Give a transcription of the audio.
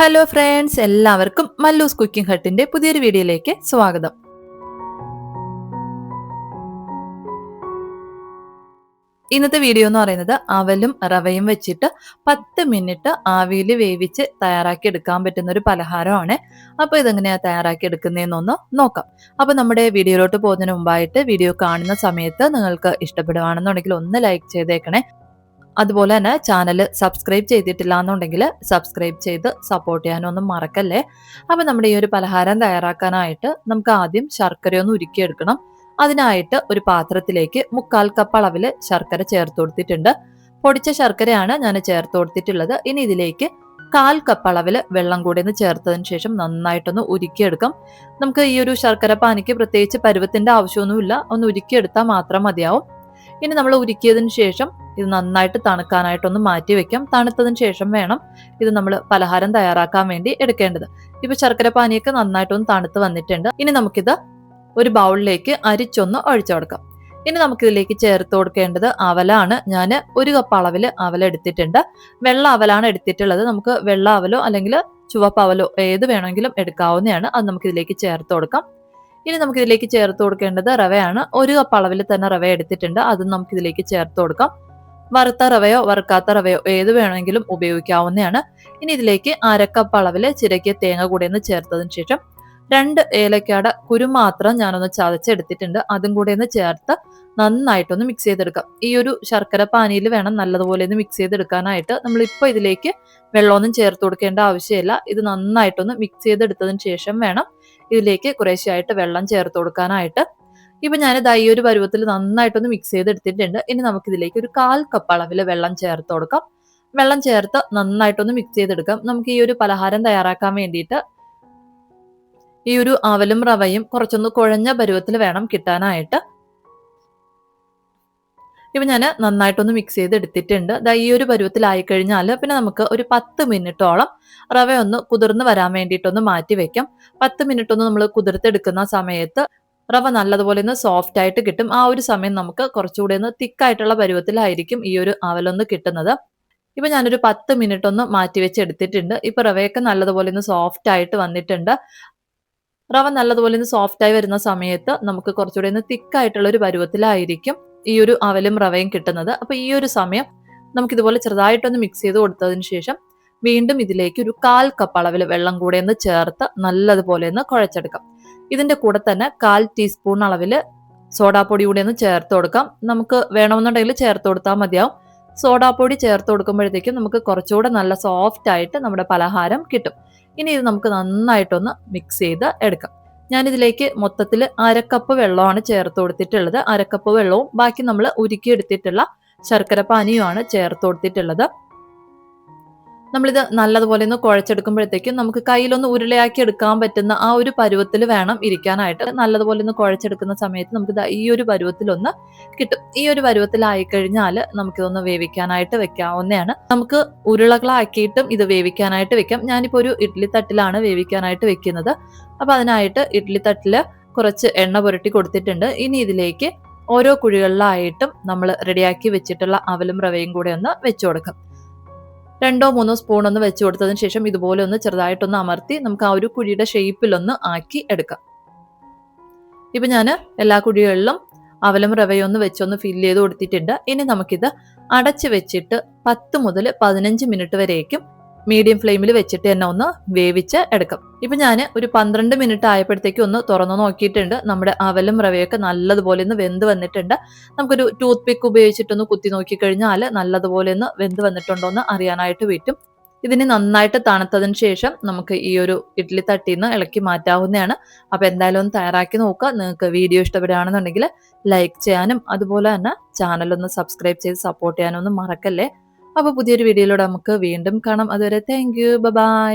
Hello friends, എല്ലാവർക്കും Mallus cooking ഹട്ടിന്റെ പുതിയൊരു വീഡിയോയിലേക്ക് സ്വാഗതം. ഇന്നത്തെ വീഡിയോ എന്ന് പറയുന്നത് അവലും റവയും വെച്ചിട്ട് 10 മിനിറ്റ് ആവിയിൽ വേവിച്ച് തയ്യാറാക്കി എടുക്കാൻ പറ്റുന്ന ഒരു പലഹാരമാണ്. അപ്പോൾ ഇതെങ്ങനെയാണ് തയ്യാറാക്കി എടുക്കുന്നതെന്നൊന്ന് നോക്കാം. അപ്പോൾ നമ്മുടെ വീഡിയോയിലോട്ട് പോകുന്നതിന് മുമ്പായിട്ട് വീഡിയോ കാണുന്ന സമയത്ത് നിങ്ങൾക്ക് ഇഷ്ടപ്പെടുകയാണെന്നുണ്ടെങ്കിൽ ഒന്ന് ലൈക്ക് ചെയ്തേക്കണേ. അതുപോലെ തന്നെ ചാനൽ സബ്സ്ക്രൈബ് ചെയ്തിട്ടില്ല എന്നുണ്ടെങ്കിൽ സബ്സ്ക്രൈബ് ചെയ്ത് സപ്പോർട്ട് ചെയ്യാനൊന്നും മറക്കല്ലേ. അപ്പം നമ്മുടെ ഈ ഒരു പലഹാരം തയ്യാറാക്കാനായിട്ട് നമുക്ക് ആദ്യം ശർക്കരയൊന്ന് ഉരുക്കിയെടുക്കണം. അതിനായിട്ട് ഒരു പാത്രത്തിലേക്ക് 1/4 കപ്പ് അളവിൽ ശർക്കര ചേർത്ത് കൊടുത്തിട്ടുണ്ട്. പൊടിച്ച ശർക്കരയാണ് ഞാൻ ചേർത്ത് കൊടുത്തിട്ടുള്ളത്. ഇനി ഇതിലേക്ക് 1/4 കപ്പ് അളവിൽ വെള്ളം കൂടി ഒന്ന് ചേർത്തതിന് ശേഷം നന്നായിട്ടൊന്ന് ഉരുക്കിയെടുക്കാം. നമുക്ക് ഈ ഒരു ശർക്കര പാനിക്ക് പ്രത്യേകിച്ച് പരുവത്തിന്റെ ആവശ്യമൊന്നുമില്ല, ഒന്ന് ഉരുക്കിയെടുത്താൽ മാത്രം മതിയാവും. ഇനി നമ്മൾ ഉരുക്കിയതിന് ശേഷം ഇത് നന്നായിട്ട് തണുക്കാനായിട്ടൊന്ന് മാറ്റി വെക്കാം. തണുത്തതിന് ശേഷം വേണം ഇത് നമ്മൾ പലഹാരം തയ്യാറാക്കാൻ വേണ്ടി എടുക്കേണ്ടത്. ഇപ്പൊ ശർക്കര പാനിയൊക്കെ നന്നായിട്ടൊന്ന് തണുത്ത് വന്നിട്ടുണ്ട്. ഇനി നമുക്കിത് ഒരു ബൗളിലേക്ക് അരിച്ചൊന്ന് ഒഴിച്ചു കൊടുക്കാം. ഇനി നമുക്കിതിലേക്ക് ചേർത്ത് കൊടുക്കേണ്ടത് അവലാണ്. ഞാൻ 1 കപ്പ് അളവിൽ അവല എടുത്തിട്ടുണ്ട്. വെള്ള അവലാണ് എടുത്തിട്ടുള്ളത്. നമുക്ക് വെള്ള അവലോ അല്ലെങ്കിൽ ചുവപ്പ് അവലോ ഏത് വേണമെങ്കിലും എടുക്കാവുന്നതാണ്. അത് നമുക്കിതിലേക്ക് ചേർത്ത് കൊടുക്കാം. ഇനി നമുക്കിതിലേക്ക് ചേർത്ത് കൊടുക്കേണ്ടത് റവയാണ്. 1 കപ്പ് അളവിൽ തന്നെ റവ എടുത്തിട്ടുണ്ട്. അതും നമുക്കിതിലേക്ക് ചേർത്ത് കൊടുക്കാം. വറുത്ത റവയോ വറുക്കാത്ത റവയോ ഏത് വേണമെങ്കിലും ഉപയോഗിക്കാവുന്നതാണ്. ഇനി ഇതിലേക്ക് 1/2 കപ്പ് അളവിൽ ചിരകിയ തേങ്ങ കൂടെ ഒന്ന് ചേർത്തതിന് ശേഷം 2 ഏലക്കയുടെ കുരു മാത്രം ഞാനൊന്ന് ചതച്ചെടുത്തിട്ടുണ്ട്. അതും കൂടെ ഒന്ന് ചേർത്ത് നന്നായിട്ടൊന്ന് മിക്സ് ചെയ്തെടുക്കാം. ഈ ഒരു ശർക്കര പാനിയിൽ വേണം നല്ലതുപോലെ ഒന്ന് മിക്സ് ചെയ്തെടുക്കാനായിട്ട്. നമ്മളിപ്പോൾ ഇതിലേക്ക് വെള്ളമൊന്നും ചേർത്ത് കൊടുക്കേണ്ട ആവശ്യമില്ല. ഇത് നന്നായിട്ടൊന്ന് മിക്സ് ചെയ്തെടുത്തതിന് ശേഷം വേണം ഇതിലേക്ക് കുറേശ്ശെയായിട്ട് വെള്ളം ചേർത്ത് കൊടുക്കാനായിട്ട്. ഇപ്പൊ ഞാൻ ഈ ഒരു പരുവത്തിൽ നന്നായിട്ടൊന്ന് മിക്സ് ചെയ്തെടുത്തിട്ടുണ്ട്. ഇനി നമുക്കിതിലേക്ക് ഒരു 1/4 കപ്പ് അളവിൽ വെള്ളം ചേർത്ത് കൊടുക്കാം. വെള്ളം ചേർത്ത് നന്നായിട്ടൊന്ന് മിക്സ് ചെയ്തെടുക്കാം. നമുക്ക് ഈ ഒരു പലഹാരം തയ്യാറാക്കാൻ വേണ്ടിയിട്ട് ഈ ഒരു അവലും റവയും കുറച്ചൊന്ന് കുഴഞ്ഞ പരുവത്തിൽ വേണം കിട്ടാനായിട്ട്. ഇപ്പൊ ഞാൻ നന്നായിട്ടൊന്ന് മിക്സ് ചെയ്ത് എടുത്തിട്ടുണ്ട്. ഈ ഒരു പരുവത്തിലായി കഴിഞ്ഞാൽ പിന്നെ നമുക്ക് ഒരു 10 മിനിറ്റോളം റവ ഒന്ന് കുതിർന്ന് വരാൻ വേണ്ടിയിട്ടൊന്ന് മാറ്റി വെക്കാം. 10 മിനിറ്റ് ഒന്ന് നമ്മൾ കുതിർത്തെടുക്കുന്ന സമയത്ത് റവ നല്ലതുപോലെ ഒന്ന് സോഫ്റ്റ് ആയിട്ട് കിട്ടും. ആ ഒരു സമയം നമുക്ക് കുറച്ചുകൂടി ഒന്ന് തിക്കായിട്ടുള്ള പരുവത്തിലായിരിക്കും ഈ ഒരു അവലൊന്ന് കിട്ടുന്നത്. ഇപ്പൊ ഞാനൊരു 10 മിനിറ്റ് ഒന്ന് മാറ്റി വെച്ച് എടുത്തിട്ടുണ്ട്. ഇപ്പൊ റവയൊക്കെ നല്ലതുപോലെ ഒന്ന് സോഫ്റ്റ് ആയിട്ട് വന്നിട്ടുണ്ട്. റവ നല്ലതുപോലെ ഒന്ന് സോഫ്റ്റ് ആയി വരുന്ന സമയത്ത് നമുക്ക് കുറച്ചുകൂടി ഒന്ന് തിക്കായിട്ടുള്ള ഒരു പരുവത്തിലായിരിക്കും ഈ ഒരു അവലും റവയും കിട്ടുന്നത്. അപ്പൊ ഈ ഒരു സമയം നമുക്ക് ഇതുപോലെ ചെറുതായിട്ടൊന്ന് മിക്സ് ചെയ്ത് കൊടുത്തതിന് ശേഷം വീണ്ടും ഇതിലേക്ക് ഒരു 1/4 കപ്പ് അളവിൽ വെള്ളം കൂടെ ഒന്ന് ചേർത്ത് നല്ലതുപോലെ ഒന്ന് കുഴച്ചെടുക്കാം. ഇതിന്റെ കൂടെ തന്നെ 1/4 ടീസ്പൂൺ അളവിൽ സോഡാപ്പൊടി കൂടി ഒന്ന് ചേർത്ത് കൊടുക്കാം. നമുക്ക് വേണമെന്നുണ്ടെങ്കിൽ ചേർത്ത് കൊടുത്താൽ മതിയാവും. സോഡാപ്പൊടി ചേർത്ത് കൊടുക്കുമ്പോഴത്തേക്കും നമുക്ക് കുറച്ചുകൂടെ നല്ല സോഫ്റ്റ് ആയിട്ട് നമ്മുടെ പലഹാരം കിട്ടും. ഇനി ഇത് നമുക്ക് നന്നായിട്ടൊന്ന് മിക്സ് ചെയ്ത് എടുക്കാം. ഞാനിതിലേക്ക് മൊത്തത്തിൽ 1/2 കപ്പ് വെള്ളമാണ് ചേർത്ത് കൊടുത്തിട്ടുള്ളത്. 1/2 കപ്പ് വെള്ളവും ബാക്കി നമ്മൾ ഉരുക്കിയെടുത്തിട്ടുള്ള ശർക്കര പാനിയുമാണ് ചേർത്ത് കൊടുത്തിട്ടുള്ളത്. നമ്മളിത് നല്ലതുപോലെ ഒന്ന് കുഴച്ചെടുക്കുമ്പോഴത്തേക്കും നമുക്ക് കയ്യിലൊന്ന് ഉരുളയാക്കി എടുക്കാൻ പറ്റുന്ന ആ ഒരു പരുവത്തിൽ വേണം ഇരിക്കാനായിട്ട്. നല്ലതുപോലെ ഒന്ന് കുഴച്ചെടുക്കുന്ന സമയത്ത് നമുക്ക് ഈ ഒരു പരുവത്തിലൊന്ന് കിട്ടും. ഈ ഒരു പരുവത്തിലായി കഴിഞ്ഞാൽ നമുക്കിതൊന്ന് വേവിക്കാനായിട്ട് വെക്കാവുന്നതാണ്. നമുക്ക് ഉരുളകളാക്കിയിട്ടും ഇത് വേവിക്കാനായിട്ട് വെക്കാം. ഞാനിപ്പോൾ ഒരു ഇഡ്ഡലി തട്ടിലാണ് വേവിക്കാനായിട്ട് വെക്കുന്നത്. അപ്പൊ അതിനായിട്ട് ഇഡ്ഡലി തട്ടില് കുറച്ച് എണ്ണ പുരട്ടി കൊടുത്തിട്ടുണ്ട്. ഇനി ഇതിലേക്ക് ഓരോ കുഴികളിലായിട്ടും നമ്മൾ റെഡിയാക്കി വെച്ചിട്ടുള്ള അവലും റവയും കൂടെ ഒന്ന് വെച്ചു കൊടുക്കാം. 2-3 സ്പൂൺ ഒന്ന് വെച്ച് കൊടുത്തതിന് ശേഷം ഇതുപോലെ ഒന്ന് ചെറുതായിട്ടൊന്ന് അമർത്തി നമുക്ക് ആ ഒരു കുഴിയുടെ ഷേപ്പിലൊന്ന് ആക്കി എടുക്കാം. ഇപ്പൊ ഞാൻ എല്ലാ കുഴികളിലും അവലും റവയും ഒന്ന് വെച്ചൊന്ന് ഫില്ല് ചെയ്ത് കൊടുത്തിട്ടുണ്ട്. ഇനി നമുക്കിത് അടച്ച് വെച്ചിട്ട് 10 മുതൽ 15 മിനിറ്റ് വരേക്കും മീഡിയം ഫ്ലെയിമിൽ വെച്ചിട്ട് തന്നെ ഒന്ന് വേവിച്ച് എടുക്കാം. ഇപ്പൊ ഞാൻ ഒരു 12 മിനിറ്റ് ആയപ്പോഴത്തേക്കും ഒന്ന് തുറന്നു നോക്കിയിട്ടുണ്ട്. നമ്മുടെ അവലും റവയൊക്കെ നല്ലതുപോലെ ഒന്ന് വെന്ത് വന്നിട്ടുണ്ട്. നമുക്കൊരു ടൂത്ത് പിക്ക് ഉപയോഗിച്ചിട്ടൊന്ന് കുത്തി നോക്കിക്കഴിഞ്ഞാൽ നല്ലതുപോലെ ഒന്ന് വെന്ത് വന്നിട്ടുണ്ടോ എന്ന് അറിയാനായിട്ട് പറ്റും. ഇതിന് നന്നായിട്ട് തണുത്തതിന് ശേഷം നമുക്ക് ഈ ഒരു ഇഡ്ഡലി തട്ടിന്ന് ഇളക്കി മാറ്റാവുന്നതാണ്. അപ്പൊ എന്തായാലും ഒന്ന് തയ്യാറാക്കി നോക്കുക. നിങ്ങൾക്ക് വീഡിയോ ഇഷ്ടപ്പെടുകയാണെന്നുണ്ടെങ്കിൽ ലൈക്ക് ചെയ്യാനും അതുപോലെ തന്നെ ചാനൽ ഒന്ന് സബ്സ്ക്രൈബ് ചെയ്ത് സപ്പോർട്ട് ചെയ്യാനും ഒന്നും മറക്കല്ലേ. അപ്പൊ പുതിയൊരു വീഡിയോയിലൂടെ നമുക്ക് വീണ്ടും കാണാം. അതുവരെ താങ്ക് യു, ബൈ.